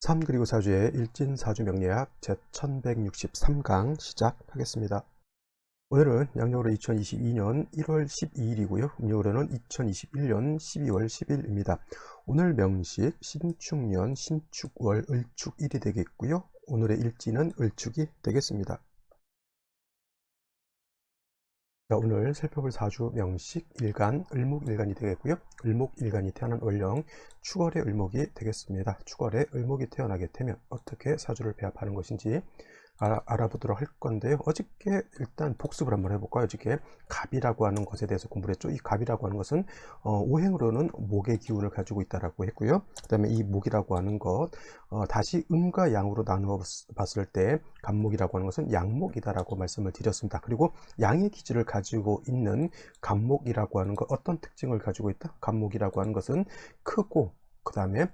3 그리고 4주의 일진사주 명리학 제1163강 시작하겠습니다. 오늘은 양력으로 2022년 1월 12일이고요. 음력으로는 2021년 12월 10일입니다. 오늘 명식 신축년 신축월 을축일이 되겠고요. 오늘의 일진은 을축이 되겠습니다. 자, 오늘 살펴볼 사주 명식 일간, 을목일간이 되겠고요. 을목일간이 태어난 월령, 축월의 을목이 되겠습니다. 축월의 을목이 태어나게 되면 어떻게 사주를 배합하는 것인지 알아보도록 할 건데요. 어저께 일단 복습을 한번 해볼까요? 어저께 갑이라고 하는 것에 대해서 공부를 했죠. 이 갑이라고 하는 것은 오행으로는 목의 기운을 가지고 있다라고 했고요. 그 다음에 이 목이라고 하는 것 다시 음과 양으로 나누어 봤을 때 갑목이라고 하는 것은 양목이다라고 말씀을 드렸습니다. 그리고 양의 기질을 가지고 있는 갑목이라고 하는 것 어떤 특징을 가지고 있다? 갑목이라고 하는 것은 크고 그 다음에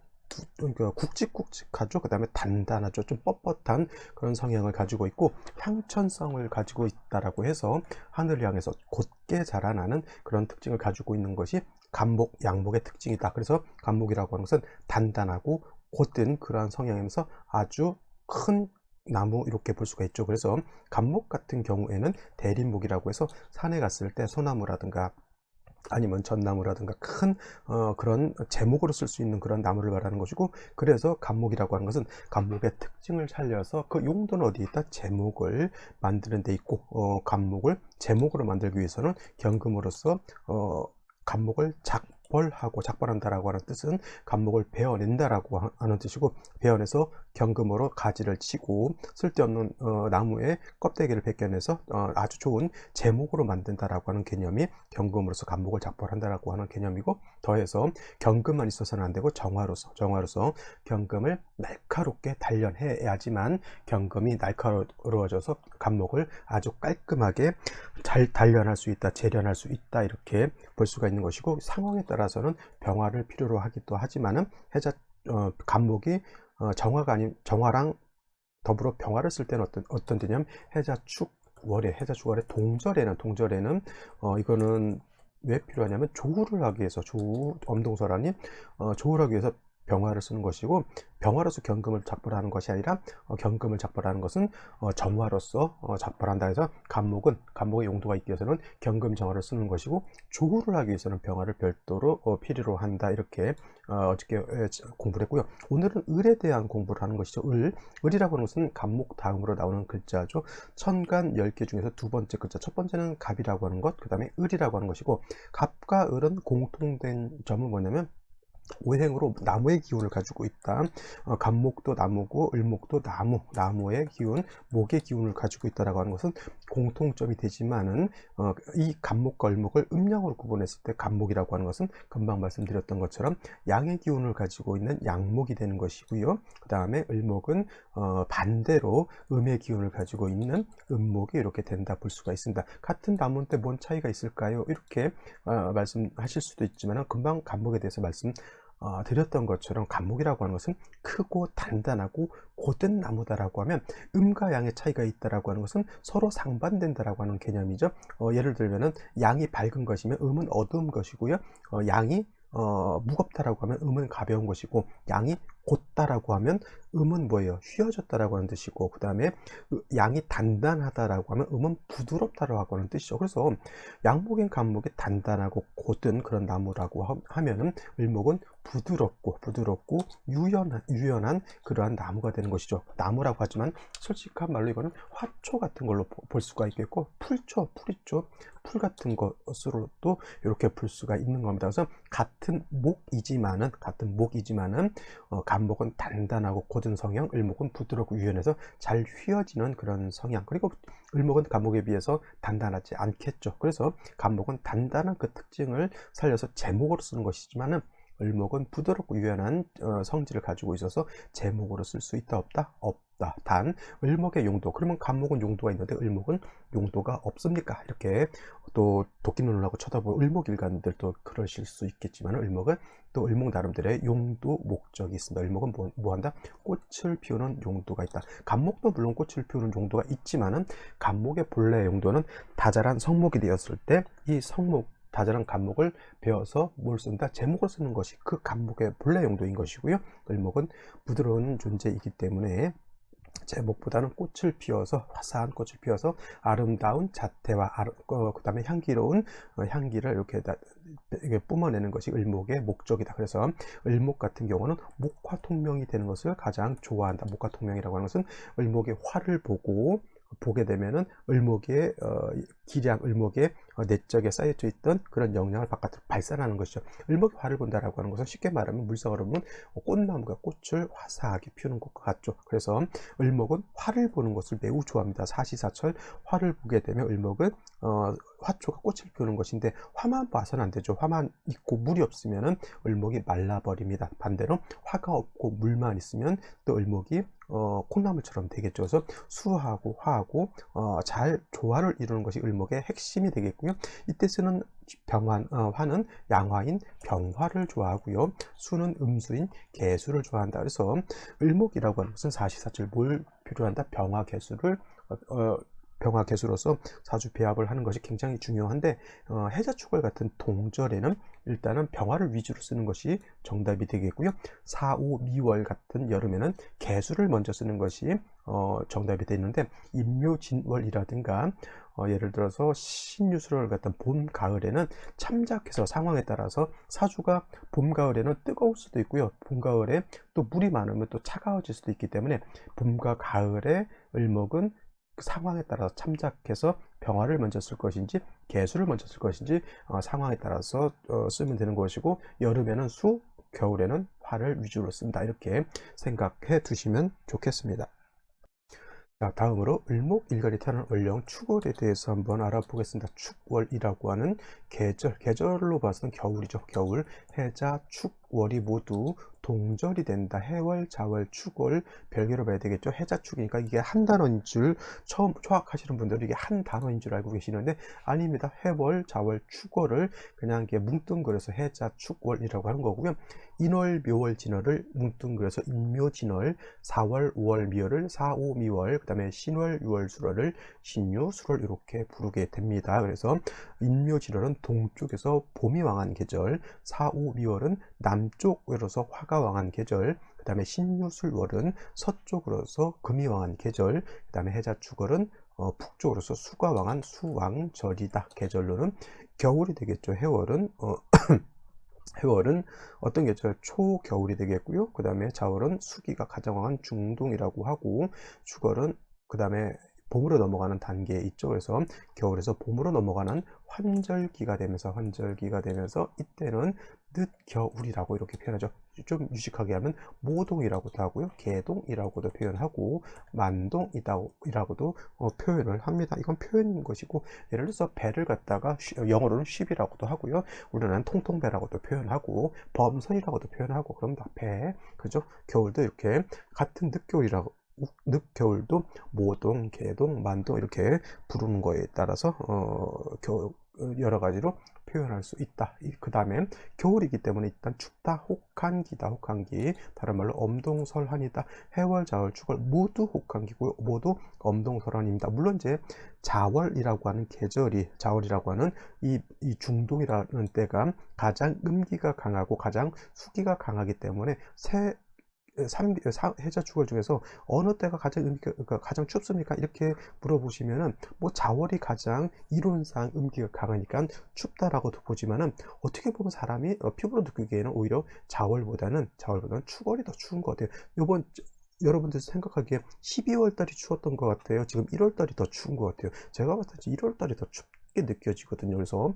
굵직굵직하죠. 그 다음에 단단하죠. 좀 뻣뻣한 그런 성향을 가지고 있고 향천성을 가지고 있다라고 해서 하늘을 향해서 곧게 자라나는 그런 특징을 가지고 있는 것이 갑목, 양목의 특징이다. 그래서 갑목이라고 하는 것은 단단하고 곧든 그러한 성향이면서 아주 큰 나무 이렇게 볼 수가 있죠. 그래서 갑목 같은 경우에는 대림목이라고 해서 산에 갔을 때 소나무라든가 아니면 전나무라든가 큰 그런 제목으로 쓸 수 있는 그런 나무를 말하는 것이고, 그래서 갑목이라고 하는 것은 갑목의 특징을 살려서 그 용도는 어디에 있다? 제목을 만드는 데 있고, 갑목을 제목으로 만들기 위해서는 경금으로서 갑목을 작벌한다라고 하는 뜻은 갑목을 베어낸다라고 하는 뜻이고, 베어내서 경금으로 가지를 치고 쓸데없는 나무의 껍데기를 벗겨내서 아주 좋은 제목으로 만든다라고 하는 개념이 경금으로서 갑목을 작벌한다라고 하는 개념이고, 더해서 경금만 있어서는 안 되고 정화로서 경금을 날카롭게 단련해야지만 경금이 날카로워져서 갑목을 아주 깔끔하게 잘 단련할 수 있다, 재련할 수 있다, 이렇게 볼 수가 있는 것이고, 상황에 따라서는 병화를 필요로 하기도 하지만은 갑목이 정화가 아닌 정화랑 더불어 병화를 쓸 때는 어떤 되냐면 해자축월에 동절에는 이거는 왜 필요하냐면 조후를 하기 위해서 엄동설하니 조후를 하기 위해서 병화를 쓰는 것이고, 병화로서 경금을 작벌하는 것이 아니라 경금을 작벌하는 것은 정화로서 작벌한다 해서 갑목의 용도가 있기 위해서는 경금 정화를 쓰는 것이고, 조후를 하기 위해서는 병화를 별도로 필요로 한다, 이렇게 어저께 공부를 했고요. 오늘은 을에 대한 공부를 하는 것이죠. 을이라고 하는 것은 갑목 다음으로 나오는 글자죠. 천간 10개 중에서 두 번째 글자, 첫 번째는 갑이라고 하는 것, 그 다음에 을이라고 하는 것이고, 갑과 을은 공통된 점은 뭐냐면 오행으로 나무의 기운을 가지고 있다. 갑목도 나무고 을목도 나무의 기운, 목의 기운을 가지고 있다라고 하는 것은 공통점이 되지만은 이 갑목과 을목을 음양으로 구분했을 때 갑목이라고 하는 것은 금방 말씀드렸던 것처럼 양의 기운을 가지고 있는 양목이 되는 것이고요. 그 다음에 을목은 반대로 음의 기운을 가지고 있는 음목이 이렇게 된다 볼 수가 있습니다. 같은 나무인데 뭔 차이가 있을까요? 이렇게 말씀하실 수도 있지만 금방 갑목에 대해서 드렸던 것처럼 갑목이라고 하는 것은 크고 단단하고 곧은 나무다라고 하면, 음과 양의 차이가 있다라고 하는 것은 서로 상반된다라고 하는 개념이죠. 예를 들면은 양이 밝은 것이면 음은 어두운 것이고요. 양이 무겁다라고 하면 음은 가벼운 것이고, 양이 곧다라고 하면 음은 뭐예요? 휘어졌다라고 하는 뜻이고, 그 다음에 양이 단단하다라고 하면 음은 부드럽다라고 하는 뜻이죠. 그래서 양목인 갑목이 단단하고 곧은 그런 나무라고 하면은 을목은 부드럽고 유연한 그러한 나무가 되는 것이죠. 나무라고 하지만 솔직한 말로 이거는 화초 같은 걸로 볼 수가 있겠고, 풀 같은 것으로도 이렇게 볼 수가 있는 겁니다. 그래서 같은 목이지만은 갑목은 단단하고 곧은 성향, 을목은 부드럽고 유연해서 잘 휘어지는 그런 성향, 그리고 을목은 갑목에 비해서 단단하지 않겠죠. 그래서 갑목은 단단한 그 특징을 살려서 제목으로 쓰는 것이지만은 을목은 부드럽고 유연한 성질을 가지고 있어서 제목으로 쓸 수 있다, 없다? 없다. 단 을목의 용도, 그러면 갑목은 용도가 있는데 을목은 용도가 없습니까? 이렇게 또 도끼눈을 하고 쳐다보는 을목일간들도 그러실 수 있겠지만, 을목은 또 을목 나름대로의 용도 목적이 있습니다. 을목은 뭐 한다? 꽃을 피우는 용도가 있다. 갑목도 물론 꽃을 피우는 용도가 있지만은 갑목의 본래 용도는 다자란 성목이 되었을 때 이 성목 다자란 간목을 베어서 뭘 쓴다? 제목을 쓰는 것이 그 간목의 본래 용도인 것이고요. 을목은 부드러운 존재이기 때문에 제목보다는 꽃을 피워서, 화사한 꽃을 피워서 아름다운 자태와 그 다음에 향기로운 향기를 이렇게 뿜어내는 것이 을목의 목적이다. 그래서 을목 같은 경우는 목화통명이 되는 것을 가장 좋아한다. 목화통명이라고 하는 것은 을목의 화를 보게 되면은 을목의 기량, 을목의 내적에 쌓여져 있던 그런 영향을 바깥으로 발산하는 것이죠. 을목이 화를 본다라고 하는 것은 쉽게 말하면 물상으로 보면 꽃나무가 꽃을 화사하게 피우는 것과 같죠. 그래서 을목은 화를 보는 것을 매우 좋아합니다. 사시사철 화를 보게 되면 을목은 화초가 꽃을 피우는 것인데 화만 봐서는 안 되죠. 화만 있고 물이 없으면은 을목이 말라버립니다. 반대로 화가 없고 물만 있으면 또 을목이 콩나물처럼 되겠죠. 그래서 수하고 화하고 잘 조화를 이루는 것이 을목의 핵심이 되겠고요. 이때 쓰는 화는 양화인 병화를 좋아하고요. 수는 음수인 개수를 좋아한다. 그래서 을목이라고 하는 것은 사시사철 뭘 필요한다? 병화개수로서 사주 배합을 하는 것이 굉장히 중요한데 해자축월 같은 동절에는 일단은 병화를 위주로 쓰는 것이 정답이 되겠고요. 사오미월 같은 여름에는 개수를 먼저 쓰는 것이 정답이 되는데 임묘진월이라든가 예를 들어서 신유술월 같은 봄, 가을에는 참작해서 상황에 따라서 사주가 봄, 가을에는 뜨거울 수도 있고요. 봄, 가을에 또 물이 많으면 또 차가워질 수도 있기 때문에 봄과 가을에 을목은 그 상황에 따라서 참작해서 병화를 먼저 쓸 것인지 개수를 먼저 쓸 것인지 상황에 따라서 쓰면 되는 것이고 여름에는 수, 겨울에는 화를 위주로 쓴다. 이렇게 생각해 두시면 좋겠습니다. 자, 다음으로 을목일간이 타는 을령 축월에 대해서 한번 알아보겠습니다. 축월이라고 하는 계절로 봐서는 겨울이죠. 겨울, 해자, 축월이 모두 동절이 된다. 해월, 자월, 축월 별개로 봐야 되겠죠. 해자축이니까 이게 한 단어인 줄 처음 초학하시는 분들은 이게 한 단어인 줄 알고 계시는데 아닙니다. 해월, 자월, 축월을 그냥 이게 뭉뚱그려서 해자, 축월이라고 하는 거고요. 인월, 묘월, 진월을 뭉뚱그려서 인묘진월, 4월, 5월, 미월을 4, 5, 미월, 그 다음에 신월, 6월, 수월을 신유, 수월 이렇게 부르게 됩니다. 그래서 인묘진월은 동쪽에서 봄이 왕한 계절, 4, 5, 미월은 남쪽으로서 화가 왕한 계절, 그 다음에 신유술월은 서쪽으로서 금이 왕한 계절, 그 다음에 해자축월은 북쪽으로서 수가 왕한 수왕절이다. 계절로는 겨울이 되겠죠. 해월은 어떤 계절? 초겨울이 되겠고요. 그 다음에 자월은 수기가 가장 왕한 중동이라고 하고 축월은 그 다음에 봄으로 넘어가는 단계에 있죠. 그래서 겨울에서 봄으로 넘어가는 환절기가 되면서 이때는 늦겨울이라고 이렇게 표현하죠. 좀 유식하게 하면 모동이라고도 하고요. 개동이라고도 표현하고 만동이라고도 표현을 합니다. 이건 표현인 것이고 예를 들어서 배를 갖다가 영어로는 쉽이라고도 하고요. 우리나라는 통통배라고도 표현하고 범선이라고도 표현하고 그럼 다 배, 그죠? 겨울도 이렇게 같은 늦겨울도 모동, 개동, 만동 이렇게 부르는 거에 따라서 여러 가지로 표현할 수 있다. 그 다음에 겨울이기 때문에 일단 춥다, 혹한기다. 혹한기 다른 말로 엄동설한이다. 해월, 자월, 축월 모두 혹한기고요. 모두 엄동설한입니다. 물론 이제 자월이라고 하는 자월이라고 하는 이 중동이라는 때가 가장 음기가 강하고 가장 수기가 강하기 때문에 해자축월 중에서 어느 때가 가장 춥습니까? 이렇게 물어보시면은 뭐 자월이 가장 이론상 음기가 강하니까 춥다라고도 보지만은 어떻게 보면 사람이 피부로 느끼기에는 오히려 자월보다는 축월이 더 추운 것 같아요. 여러분들 생각하기에 12월 달이 추웠던 것 같아요. 지금 1월 달이 더 추운 것 같아요. 제가 봤을 때 1월 달이 더 춥게 느껴지거든요. 그래서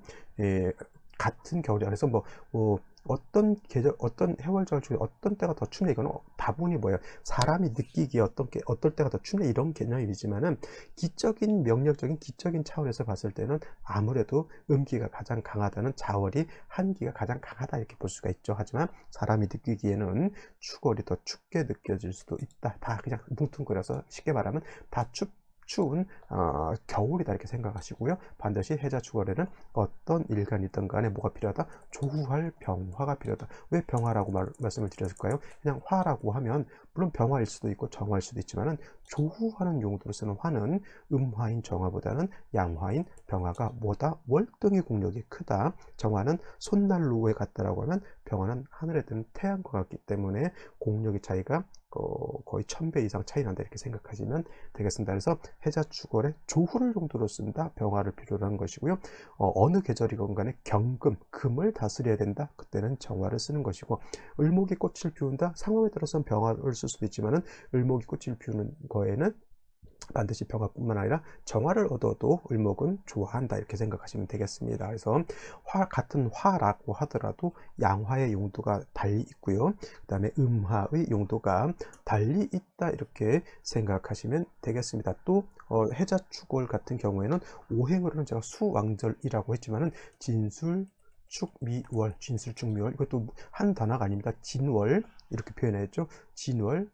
같은 겨울이 안에서 어떤 해월, 자월 중에 어떤 때가 더 춥냐 이거는 다분히 뭐예요? 사람이 느끼기에 어떨 때가 더 춥냐 이런 개념이지만은 명령적인 기적인 차원에서 봤을 때는 아무래도 음기가 가장 강하다는 자월이 한기가 가장 강하다 이렇게 볼 수가 있죠. 하지만 사람이 느끼기에는 축월이 더 춥게 느껴질 수도 있다. 다 그냥 뭉뚱그려서 쉽게 말하면 다 추운 겨울이다 이렇게 생각하시고요. 반드시 해자축월에는 어떤 일간이든 간에 뭐가 필요하다? 조후할 병화가 필요하다. 왜 병화라고 말씀을 드렸을까요? 그냥 화라고 하면 물론 병화일 수도 있고 정화일 수도 있지만은 조후하는 용도로 쓰는 화는 음화인 정화보다는 양화인 병화가 뭐다? 월등히 공력이 크다. 정화는 손난로에 같다라고 하면 병화는 하늘에 뜨는 태양과 같기 때문에 공력의 차이가 거의 1000배 이상 차이 난다 이렇게 생각하시면 되겠습니다. 그래서 해자축월에 조후를 용도로 쓴다. 병화를 필요로 하는 것이고요. 어느 계절이건 간에 경금, 금을 다스려야 된다. 그때는 정화를 쓰는 것이고, 을목이 꽃을 피운다. 상황에 따라서는 병화를 쓸 수도 있지만은 을목이 꽃을 피우는 거에는 반드시 병화뿐만 아니라 정화를 얻어도 을목은 좋아한다 이렇게 생각하시면 되겠습니다. 그래서 같은 화라고 하더라도 양화의 용도가 달리 있고요. 그 다음에 음화의 용도가 달리 있다 이렇게 생각하시면 되겠습니다. 또 해자축월 같은 경우에는 오행으로는 제가 수왕절이라고 했지만은 진술 축미월, 진술축미월, 이것도 한 단어가 아닙니다. 진월 이렇게 표현했죠. 진월,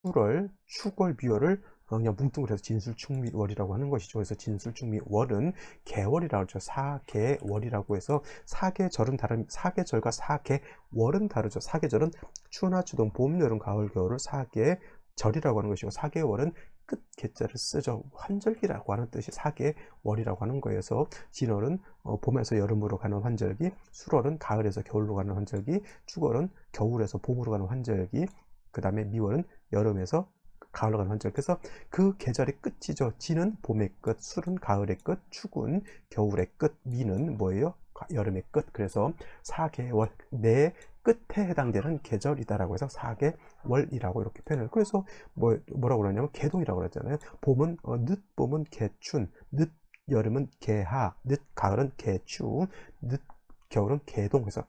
출월, 축월, 비월을 그냥 뭉뚱그려서 진술축미월이라고 하는 것이죠. 그래서 진술축미월은 개월이라고 하죠. 사개월이라고 해서 사계절은 다른 사계절과 사계월은 다르죠. 사계절은 추나 추동 봄 여름 가을 겨울을 사계절이라고 하는 것이고, 사계월은 끝 계자를 쓰죠. 환절기라고 하는 뜻이 사계월이라고 하는 거여서 진월은 봄에서 여름으로 가는 환절기, 술월은 가을에서 겨울로 가는 환절기, 축월은 겨울에서 봄으로 가는 환절기, 그 다음에 미월은 여름에서 가을로 가는 환절. 그래서 그 계절의 끝이죠. 진은 봄의 끝, 술은 가을의 끝, 축은 겨울의 끝, 미는 뭐예요? 여름의 끝. 그래서 4개월 내 끝에 해당되는 계절이다라고 해서 4개월이라고 이렇게 표현을. 그래서 뭐라고 그러냐면 개동이라고 그랬잖아요. 봄은 늦봄은 개춘, 늦 여름은 개하, 늦 가을은 개추, 늦 겨울은 개동. 그래서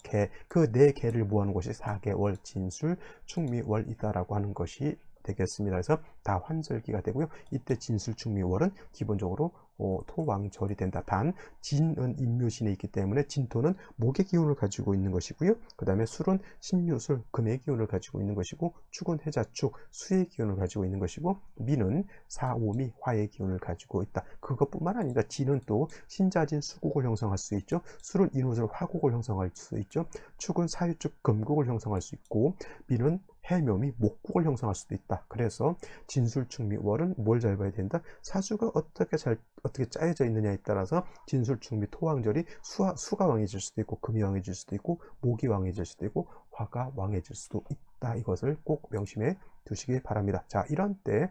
그 네 개를 모아놓은 것이 4개월 진술 축미월이다라고 하는 것이 되겠습니다. 그래서 다 환절기가 되고요. 이때 진술축미월은 기본적으로 토왕절이 된다. 단 진은 임묘신에 있기 때문에 진토는 목의 기운을 가지고 있는 것이고요. 그 다음에 술은 신유술, 금의 기운을 가지고 있는 것이고, 축은 해자축, 수의 기운을 가지고 있는 것이고, 미는 사오미, 화의 기운을 가지고 있다. 그것뿐만 아니라 진은 또 신자진 수국을 형성할 수 있죠. 술은 인후술 화국을 형성할 수 있죠. 축은 사유축 금국을 형성할 수 있고, 미는 해묘미 목국을 형성할 수도 있다. 그래서 진술축미월은 뭘 잘 봐야 된다? 사주가 어떻게 짜여져 있느냐에 따라서 진술축미 토왕절이 수가 왕해질 수도 있고, 금이 왕해질 수도 있고, 목이 왕해질 수도 있고, 화가 왕해질 수도 있다. 이것을 꼭 명심해 두시기 바랍니다. 자, 이런 때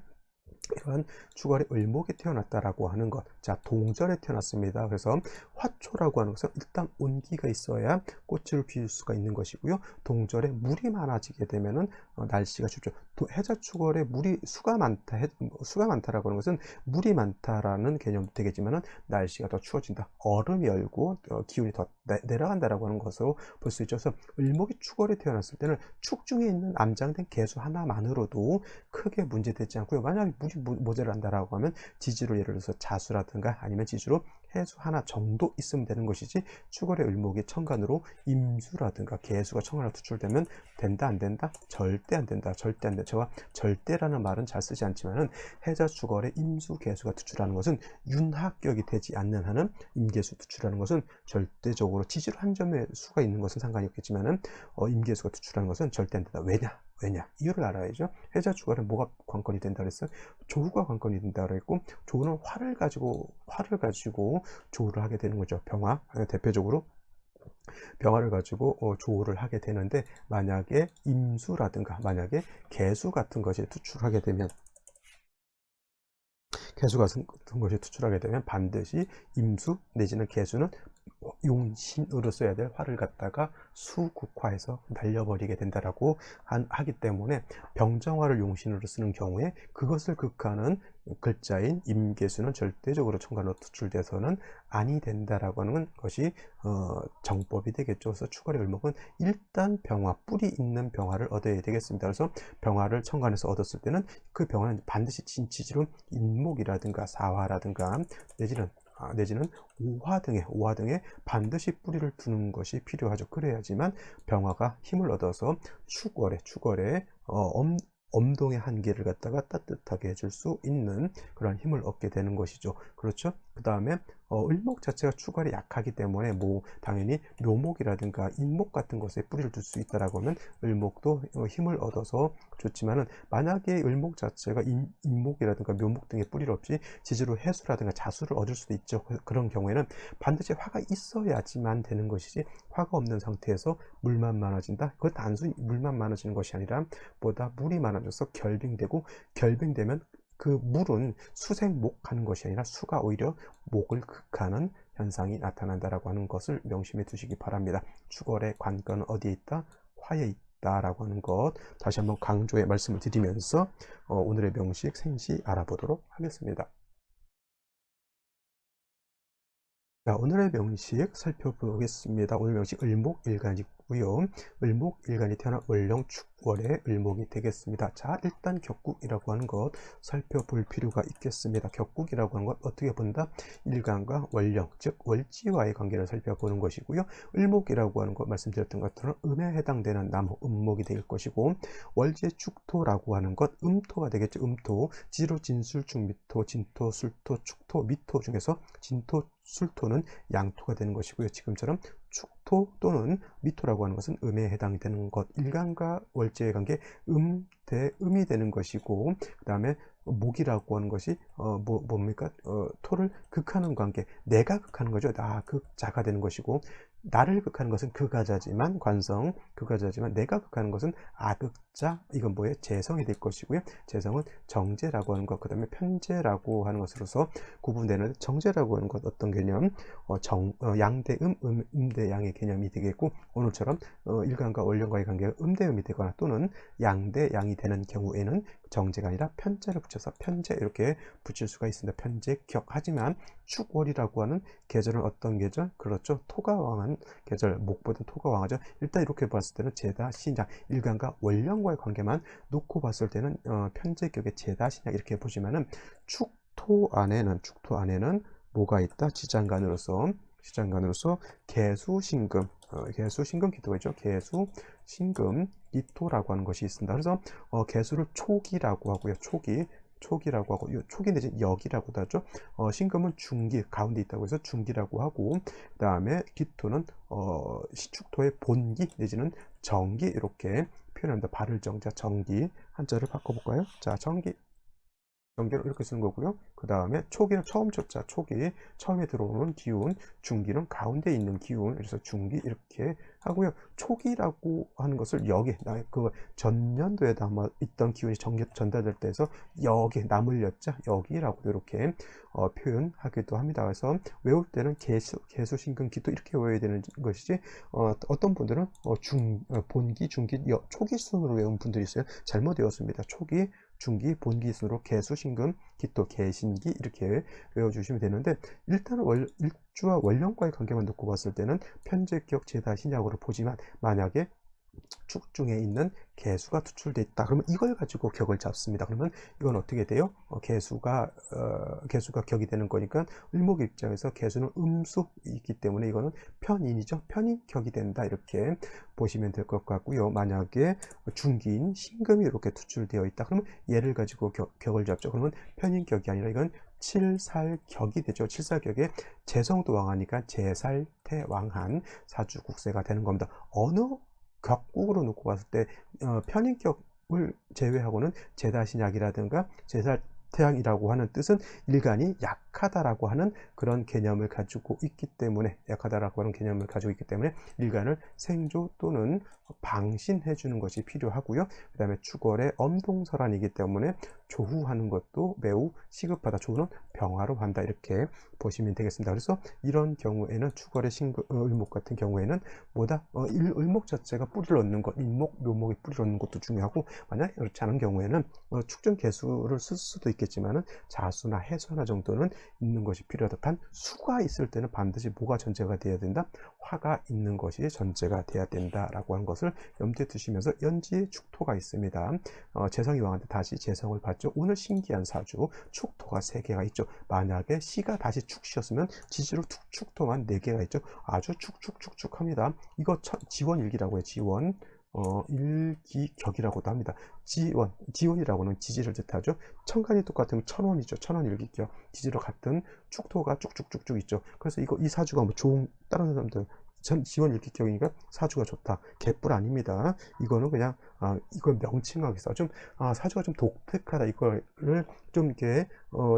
이러한 축월에 을목이 태어났다라고 하는 것. 자, 동절에 태어났습니다. 그래서 화초라고 하는 것은 일단 온기가 있어야 꽃을 피울 수가 있는 것이고요. 동절에 물이 많아지게 되면은 날씨가 춥죠. 해자축월에 수가 많다라고 하는 것은 물이 많다라는 개념도 되겠지만은 날씨가 더 추워진다. 얼음이 얼고 기온이 더 내려간다라고 하는 것으로 볼 수 있죠. 그래서 을목이 축월에 태어났을 때는 축 중에 있는 암장된 개수 하나만으로도 크게 문제되지 않고요. 만약에 물이 모자란다라고 하면 지지로 예를 들어서 자수라든가 아니면 지지로 해수 하나 정도 있으면 되는 것이지, 축월의 을목이 천간으로 임수라든가 개수가 천간으로 투출되면 된다 안 된다? 절대 안 된다. 절대 안 된다. 제가 절대라는 말은 잘 쓰지 않지만은 해자 축월에 임수 개수가 투출하는 것은 윤하격이 되지 않는 한은 임계수 투출하는 것은 절대적으로 지지로 한 점의 수가 있는 것은 상관이 없겠지만은 임계수가 투출하는 것은 절대 안 된다. 왜냐? 이유를 알아야죠. 해자 축월은 뭐가 관건이 된다 그랬어요? 조후가 관건이 된다 그랬고, 조후는 화를 가지고 조후를 하게 되는 거죠. 병화, 대표적으로 병화를 가지고 조후를 하게 되는데, 만약에 임수라든가 만약에 개수 같은 것이 투출하게 되면, 개수 같은 것이 투출하게 되면 반드시 임수 내지는 개수는 용신으로 써야 될 화를 갖다가 수국화해서 날려버리게 된다라고 하기 때문에, 병정화를 용신으로 쓰는 경우에 그것을 극하는 글자인 임계수는 절대적으로 천간으로 투출돼서는 아니 된다라고 하는 것이 정법이 되겠죠. 그래서 축월의 을목은 일단 병화, 뿌리 있는 병화를 얻어야 되겠습니다. 그래서 병화를 천간에서 얻었을 때는 그 병화는 반드시 진치지로 인목이라든가 사화라든가 내지는 오화 등에 반드시 뿌리를 두는 것이 필요하죠. 그래야지만 병화가 힘을 얻어서 축월에 엄동의 한계를 갖다가 따뜻하게 해줄 수 있는 그런 힘을 얻게 되는 것이죠. 그렇죠? 그 다음에 을목 자체가 추월이 약하기 때문에 뭐 당연히 묘목이라든가 인목 같은 것에 뿌리를 둘 수 있다라고 하면 을목도 힘을 얻어서 좋지만은, 만약에 을목 자체가 인목이라든가 묘목 등의 뿌리를 없이 지지로 해수라든가 자수를 얻을 수도 있죠. 그런 경우에는 반드시 화가 있어야지만 되는 것이지, 화가 없는 상태에서 물만 많아진다? 그건 단순히 물만 많아지는 것이 아니라 보다 물이 많아져서 결빙되고, 결빙되면 그 물은 수생목하는 것이 아니라 수가 오히려 목을 극하는 현상이 나타난다라고 하는 것을 명심해 두시기 바랍니다. 축월의 관건은 어디에 있다? 화에 있다 라고 하는 것 다시 한번 강조해 말씀을 드리면서 오늘의 명식 생시 알아보도록 하겠습니다. 자, 오늘의 명식 살펴보겠습니다. 오늘 명식 을목일간이고요. 을목일간이 태어난 월령 축월의 을목이 되겠습니다. 자, 일단 격국이라고 하는 것 살펴볼 필요가 있겠습니다. 격국이라고 하는 것 어떻게 본다? 일간과 월령, 즉 월지와의 관계를 살펴보는 것이고요. 을목이라고 하는 것 말씀드렸던 것처럼 음에 해당되는 나무, 음목이 될 것이고, 월지의 축토라고 하는 것 음토가 되겠죠. 음토, 지로 진술, 중미토, 진토, 술토, 축토, 미토 중에서 진토, 술토는 양토가 되는 것이고요. 지금처럼 축토 또는 미토라고 하는 것은 음에 해당이 되는 것, 일간과 월지의 관계 대 음이 되는 것이고, 그 다음에 목이라고 하는 것이 뭡니까? 토를 극하는 관계, 내가 극하는 거죠. 나 극자가 되는 것이고, 나를 극하는 것은 극아자지만, 관성 극아자지만 내가 극하는 것은 아극자, 이건 뭐예요? 재성이 될 것이고요. 재성은 정제라고 하는 것, 그 다음에 편제라고 하는 것으로서 구분되는, 정제라고 하는 것 어떤 개념? 양대 음대 양의 개념이 되겠고, 오늘처럼 일간과 월령과의 관계가 음대 음이 되거나 또는 양대 양이 되는 경우에는 정제가 아니라 편제를 붙여서 편제 이렇게 붙일 수가 있습니다. 편제격. 하지만 축월이라고 하는 계절은 어떤 계절? 그렇죠. 토가 왕한 계절, 목보다 토가 왕하죠. 일단 이렇게 봤을 때는 제다, 신약, 일간과 월령과의 관계만 놓고 봤을 때는 편제격의 제다, 신약 이렇게 보시면은 축토 안에는 뭐가 있다? 지장간으로서 개수신금, 개수신금 기토가 있죠. 개수신금 기토라고 하는 것이 있습니다. 그래서 개수를 초기라고 하고요. 초기라고 하고, 초기 내지는 역이라고도 하죠. 신금은 중기, 가운데 있다고 해서 중기라고 하고, 그 다음에 기토는 시축토의 본기 내지는 정기 이렇게 표현합니다. 발을 정자, 정기. 한자를 바꿔볼까요? 자, 정기를 이렇게 쓰는 거고요. 그 다음에 초기는 처음 초자, 초기, 처음에 들어오는 기운, 중기는 가운데 있는 기운, 그래서 중기 이렇게 하고요. 초기라고 하는 것을 여기, 그 전년도에 남아 있던 기운이 전달될 때에서 여기 남을 여자, 여기라고 이렇게 표현하기도 합니다. 그래서 외울 때는 개수, 신금, 기토 이렇게 외워야 되는 것이지, 어떤 분들은 본기, 중기, 초기 순으로 외운 분들이 있어요. 잘못 외웠습니다. 초기, 중기, 본기 순으로 개수, 신금, 기토, 개신기 이렇게 외워주시면 되는데, 일단 일주와 월령과의 관계만 놓고 봤을 때는 편제격, 제다, 신약으로 보지만, 만약에 축 중에 있는 개수가 투출되어 있다. 그러면 이걸 가지고 격을 잡습니다. 그러면 이건 어떻게 돼요? 개수가 격이 되는 거니까, 을목 입장에서 개수는 음수이기 때문에 이거는 편인이죠. 편인 격이 된다. 이렇게 보시면 될 것 같고요. 만약에 중기인 신금이 이렇게 투출되어 있다. 그러면 얘를 가지고 격을 잡죠. 그러면 편인 격이 아니라 이건 칠살격이 되죠. 칠살격에 재성도 왕하니까 제살태왕한 사주국세가 되는 겁니다. 어느 격국으로 놓고 봤을 때 편인격을 제외하고는 제다신약이라든가 제살태양이라고 하는 뜻은 일간이 약하다라고 하는 그런 개념을 가지고 있기 때문에, 일간을 생조 또는 방신해 주는 것이 필요하고요. 그 다음에 축월의 엄동설한이기 때문에 조후하는 것도 매우 시급하다. 조후는 병화로한다. 이렇게 보시면 되겠습니다. 그래서 이런 경우에는 축월의 을목 같은 경우에는 을목 자체가 뿌리를 얻는 것, 인목, 묘목이 뿌리를 얻는 것도 중요하고, 만약 그렇지 않은 경우에는 축전 개수를 쓸 수도 있겠지만은 자수나 해수나 정도는 있는 것이 필요하다. 단 수가 있을 때는 반드시 뭐가 전제가 되어야 된다? 화가 있는 것이 전제가 되어야 된다라고 하는 것을 염두에 두시면서, 연지에 축토가 있습니다. 재성이 왕한테 다시 재성을 받죠. 오늘 신기한 사주 축토가 3개가 있죠. 만약에 시가 다시 축시였으면 지지로 축토만 4개가 있죠. 아주 축축축축합니다. 이거 지원일기라고 해요. 지원. 일기격이라고도 합니다. 지원이라고는 지지를 뜻하죠. 천간이 똑같으면 천원이죠. 천원 일기격. 지지로 같은 축토가 쭉쭉쭉쭉 있죠. 그래서 이 사주가 뭐 좋은, 다른 사람들 지원 일기격이니까 사주가 좋다. 개뿔 아닙니다. 이거는 그냥 이걸 명칭하겠어. 좀 사주가 좀 독특하다. 이거를 좀 이렇게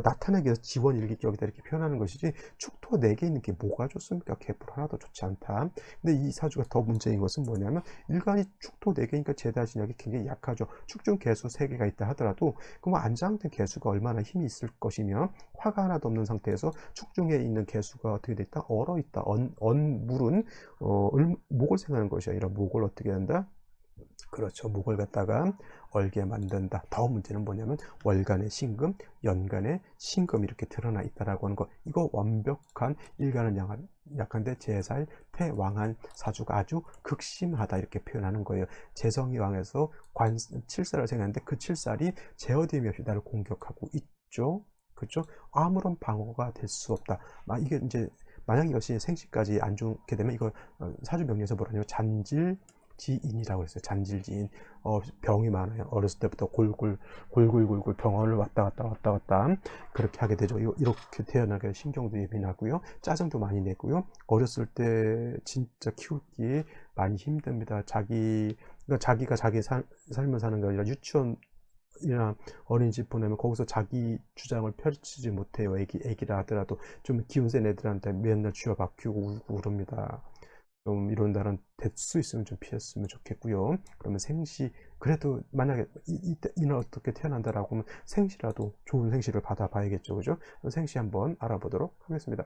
나타내기 위해서 지원 일기격이다 이렇게 표현하는 것이지, 축토가 4개 있는 게 뭐가 좋습니까? 개뿔 하나도 좋지 않다. 근데 이 사주가 더 문제인 것은 뭐냐면, 일간이 축토 4개니까 재다신약이 굉장히 약하죠. 축중 개수 3개가 있다 하더라도 그럼 안장된 개수가 얼마나 힘이 있을 것이며, 화가 하나도 없는 상태에서 축중에 있는 개수가 어떻게 돼 있다? 얼어 있다. 물은 목을 생각하는 것이 아니라 목을 어떻게 한다? 그렇죠. 목을 갖다가 얼게 만든다. 더 문제는 뭐냐면, 월간의 신금, 연간의 신금 이렇게 드러나 있다라고 하는 거. 이거 완벽한, 일간은 약한데 제살 태왕한 사주가 아주 극심하다 이렇게 표현하는 거예요. 재성이 왕에서 칠살을 생각하는데 그 칠살이 제어됨이 없이 나를 공격하고 있죠. 그렇죠? 아무런 방어가 될 수 없다. 이게 이제 만약 이것이 생시까지 안 좋게 되면, 이거 사주 명리에서 뭐라냐면 잔질지인이라고 했어요. 잔질지인. 병이 많아요. 어렸을 때부터 골골 병원을 왔다 갔다 그렇게 하게 되죠. 이렇게 태어나게 신경도 예민하고요. 짜증도 많이 내고요. 어렸을 때 진짜 키우기 많이 힘듭니다. 그러니까 자기가 자기 삶을 사는 게 아니라 유치원이나 어린이집 보내면 거기서 자기 주장을 펼치지 못해요. 애기라 하더라도 좀 기운 센 애들한테 맨날 쥐어박히고 우고 그럽니다. 좀 이런 날은 될 수 있으면 좀 피했으면 좋겠고요. 그러면 생시, 그래도 만약에 이날 어떻게 태어난다라고 하면 생시라도 좋은 생시를 받아봐야겠죠. 그죠? 생시 한번 알아보도록 하겠습니다.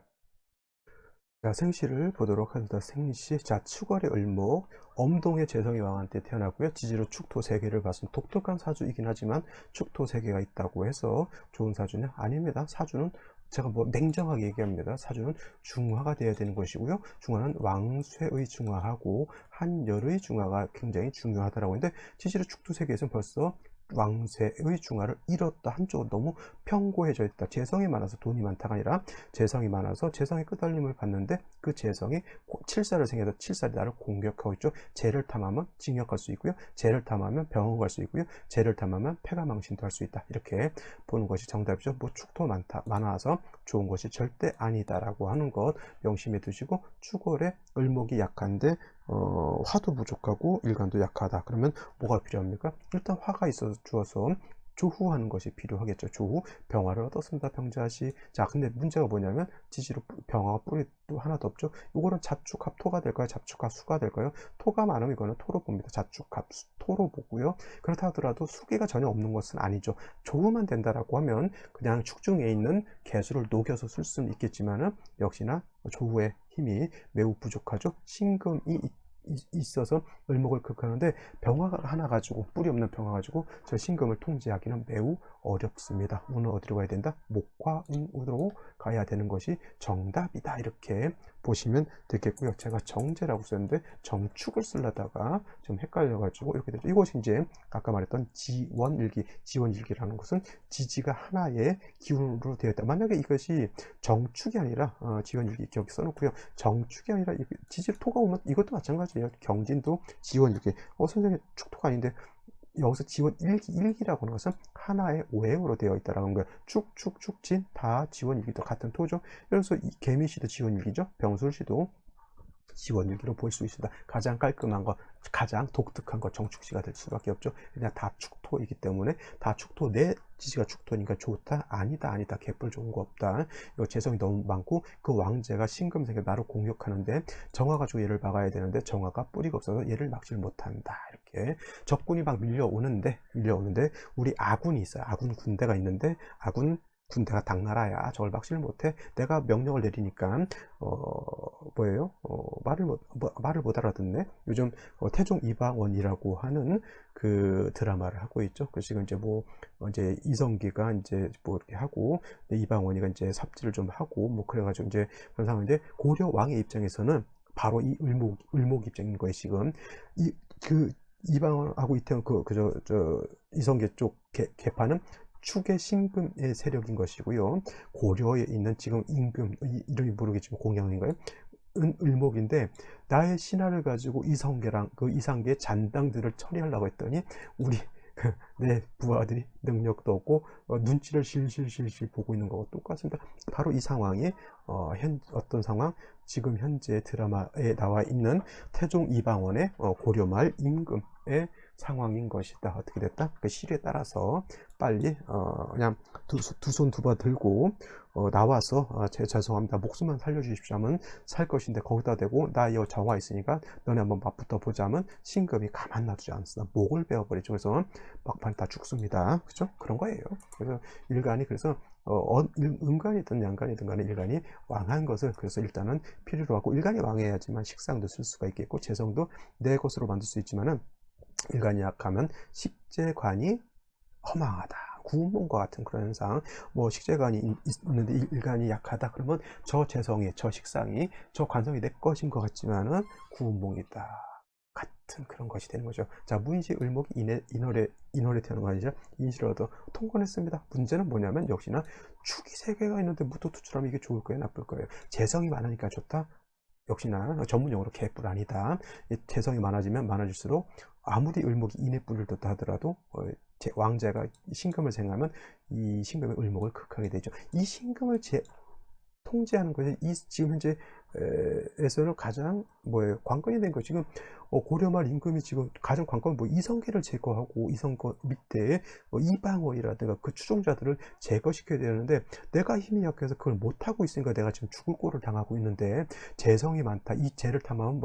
자, 생시를 보도록 하겠습니다. 생시. 자, 추월의 을목, 엄동의 재성이 왕한테 태어났고요. 지지로 축토 3개를 봤습니다. 독특한 사주이긴 하지만 축토 3개가 있다고 해서 좋은 사주냐? 아닙니다. 사주는 제가 뭐 냉정하게 얘기합니다. 사주는 중화가 되어야 되는 것이고요. 중화는 왕쇠의 중화하고 한열의 중화가 굉장히 중요하다라고 했는데, 지지로 축토 3개에서는 벌써 왕세의 중화를 잃었다. 한쪽으로 너무 평고해져 있다. 재성이 많아서 돈이 많다가 아니라, 재성이 많아서 재성의 끄달림을 받는데, 그 재성이 칠살을 생겨서 칠살이 나를 공격하고 있죠. 재를 탐하면 징역할 수 있고요. 재를 탐하면 병원 갈 수 있고요. 재를 탐하면 폐가 망신도 할 수 있다. 이렇게 보는 것이 정답이죠. 뭐 축토 많아서 좋은 것이 절대 아니다라고 하는 것 명심해 두시고, 추골에 을목이 약한데 화도 부족하고 일간도 약하다. 그러면 뭐가 필요합니까? 일단 화가 있어서 주어서 조후하는 것이 필요하겠죠. 조후, 병화를 얻었습니다. 병자시. 자, 근데 문제가 뭐냐면, 지지로 병화가 뿌리도 하나도 없죠. 이거는 잡축합 토가 될까요? 잡축합 수가 될까요? 토가 많으면 이거는 토로 봅니다. 잡축합 토로 보고요. 그렇다 하더라도 수기가 전혀 없는 것은 아니죠. 조후만 된다라고 하면 그냥 축중에 있는 개수를 녹여서 쓸 수는 있겠지만은, 역시나 조후의 힘이 매우 부족하죠. 신금이 있어서 을목을 극하는데, 병화 하나 가지고, 뿌리 없는 병화 가지고 저 신금을 통제하기는 매우 어렵습니다. 운은 어디로 가야 된다? 목화운으로 가야 되는 것이 정답이다. 이렇게 보시면 되겠고요. 제가 정제라고 썼는데 정축을 쓰려다가 좀 헷갈려가지고 이렇게 되죠. 이것이 이제 아까 말했던 지원일기라는 것은 지지가 하나의 기운으로 되어 있다. 만약에 이것이 정축이 아니라 지원일기 기억 써놓고요. 정축이 아니라 지지 토가 오면 이것도 마찬가지예요. 경진도 지원일기. 선생님 축토가 아닌데, 여기서 지원 일기라고 하는 것은 하나의 오행으로 되어 있다라는 거예요. 축진 다 지원일기도 같은 토죠. 그래서 개미씨도 지원일기죠. 병술씨도 지원일기로 볼 수 있습니다. 가장 깔끔한 것, 가장 독특한 것 정축시가 될 수밖에 없죠. 그냥 다 축토이기 때문에, 다 축토, 내 지지가 축토니까 좋다? 아니다. 개뿔 좋은 거 없다. 이거 재성이 너무 많고, 그 왕제가 신금생겨 나를 공격하는데, 정화 가지고 얘를 막아야 되는데 정화가 뿌리가 없어서 얘를 막지를 못한다. 이렇게 적군이 막 밀려오는데 우리 아군이 있어요. 아군 군대가 있는데, 아군 군대가 당나라야. 저걸 막지를 못해. 내가 명령을 내리니까 뭐예요? 말을 못 알아듣네. 요즘 태종 이방원이라고 하는 그 드라마를 하고 있죠. 그 지금 이제 이제 이성기가 이제 뭐 이렇게 하고, 이방원이가 이제 삽질을 좀 하고 뭐 그래가지고 이제 그런 상황인데, 고려 왕의 입장에서는 바로 이 을목 입장인 거예요. 지금 이방원하고 이태원 저 이성계 쪽 개파는 축의 신금의 세력인 것이고요. 고려에 있는 지금 임금, 이름이 모르겠지만 공양인가요? 을목인데 나의 신화를 가지고 이성계랑 그 이상계의 잔당들을 처리하려고 했더니 우리 내 부하들이 능력도 없고 눈치를 실실실실 보고 있는 거고 똑같습니다. 바로 이 상황이 어떤 상황? 지금 현재 드라마에 나와 있는 태종 이방원의 고려말 임금의 상황인 것이다. 어떻게 됐다? 그 시리에 따라서 빨리 그냥 두 손 두 발 들고 나와서 죄송합니다. 목숨만 살려주십시오 하면 살 것인데 거기다 대고 나 이거 정화 있으니까 너네 한번 맞붙어 보자면 신금이 가만 놔두지 않습니다. 목을 베어버리죠. 그래서 막판 다 죽습니다. 그죠? 그런 거예요. 그래서 일간이 그래서 음간이든 양간이든 간에 일간이 왕한 것을 그래서 일단은 필요로 하고 일간이 왕해야지만 식상도 쓸 수가 있겠고 재성도 내 것으로 만들 수 있지만은 일간이 약하면 식재관이 허망하다. 구운몽과 같은 그런 현상. 뭐 식재관이 있는데 일간이 약하다. 그러면 저 재성이, 저 식상이, 저 관성이 내 것인 것 같지만은 구운몽이다. 같은 그런 것이 되는 거죠. 자, 무인시 을목이 인월에 태어난 거 아니죠? 인시로도 통과했습니다. 문제는 뭐냐면 역시나 축이 3개가 있는데 무토투출하면 이게 좋을 거예요, 나쁠 거예요. 재성이 많으니까 좋다. 역시나 전문용어로 개뿔 아니다. 재성이 많아지면 많아질수록 아무리 을목이 인에 뿔을 뒀다 하더라도 왕자가 신금을 생각하면 이 신금의 을목을 극하게 되죠. 이 신금을 통제하는 것이 지금 현재 에서는 가장 관건이 된 거. 지금 고려말 임금이 지금 가장 관건은 이성계를 제거하고 이성계 밑에 이방원이라든가 그 추종자들을 제거시켜야 되는데 내가 힘이 약해서 그걸 못하고 있으니까 내가 지금 죽을 꼴을 당하고 있는데 재성이 많다. 이 재를 탐하면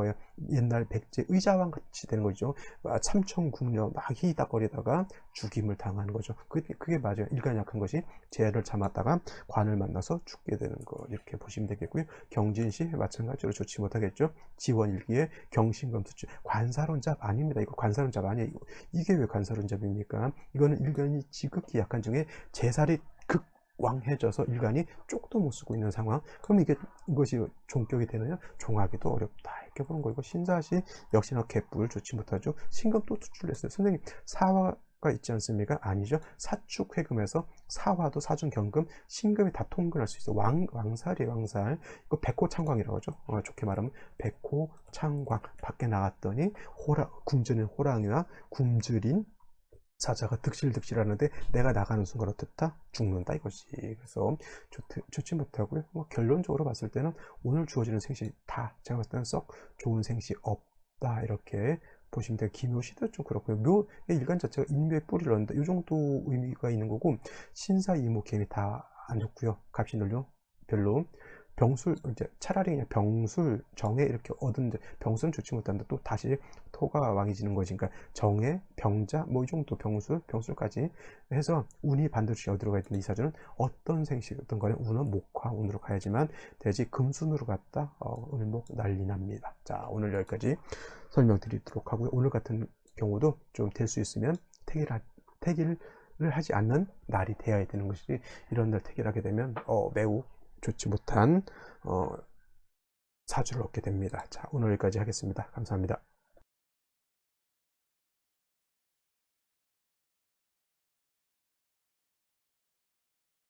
옛날 백제 의자왕 같이 되는 거죠. 참청궁녀 막 히히닥거리다가 죽임을 당하는 거죠. 그게 맞아요. 일간 약한 것이 재를 참았다가 관을 만나서 죽게 되는 거 이렇게 보시면 되겠고요. 경진시 마찬가지로 좋지 못하겠죠. 지원일기에 경신검투주 관사론잡 아닙니다. 이거 관사론잡 아니에요. 이게 왜 관사론잡입니까? 이거는 일간이 지극히 약한 중에 재살이 극왕해져서 일간이 쪽도 못 쓰고 있는 상황. 그럼 이것이 종격이 되느냐? 종하기도 어렵다. 이렇게 보는 거. 이거 신사시 역시나 개뿔 좋지 못하죠. 신금 또 투출했어요. 선생님 사화가 있지 않습니까? 아니죠. 사축회금에서 사화도 사중경금 신금이 다 통근할 수 있어. 왕살이에요. 왕살. 이거 백호창광이라고 하죠. 좋게 말하면 백호창광. 밖에 나갔더니 굶주린 호랑이와 굶주린 사자가 득실득실하는데 내가 나가는 순간 어떻다? 죽는다 이것이. 그래서 좋지 못하고요. 결론적으로 봤을 때는 오늘 주어지는 생시 다 제가 봤을 때는 썩 좋은 생시 없다 이렇게 보시면 돼요. 기묘시도 좀 그렇고요. 묘의 일간 자체가 인묘의 뿌리를 얻는다. 이 정도 의미가 있는 거고 신사 이목 개미 다 안 좋고요. 갑신을요 별로. 병술 이제 차라리 그냥 병술 정에 이렇게 얻은데 병술은 좋지 못한데 또 다시 토가 왕이지는 거지. 그러니까 정에 병자 이 정도 병술까지 해서 운이 반드시 어디로 가야 되는 이 사주는 어떤 생시든 간에 운은 목화 운으로 가야지만 되지 금순으로 갔다 을목 난리 납니다. 자, 오늘 여기까지 설명드리도록 하고요. 오늘 같은 경우도 좀 될 수 있으면 택일을 하지 않는 날이 되어야 되는 것이지 이런 날 택일하게 되면 매우 좋지 못한 사주를 얻게 됩니다. 자, 오늘 여기까지 하겠습니다. 감사합니다.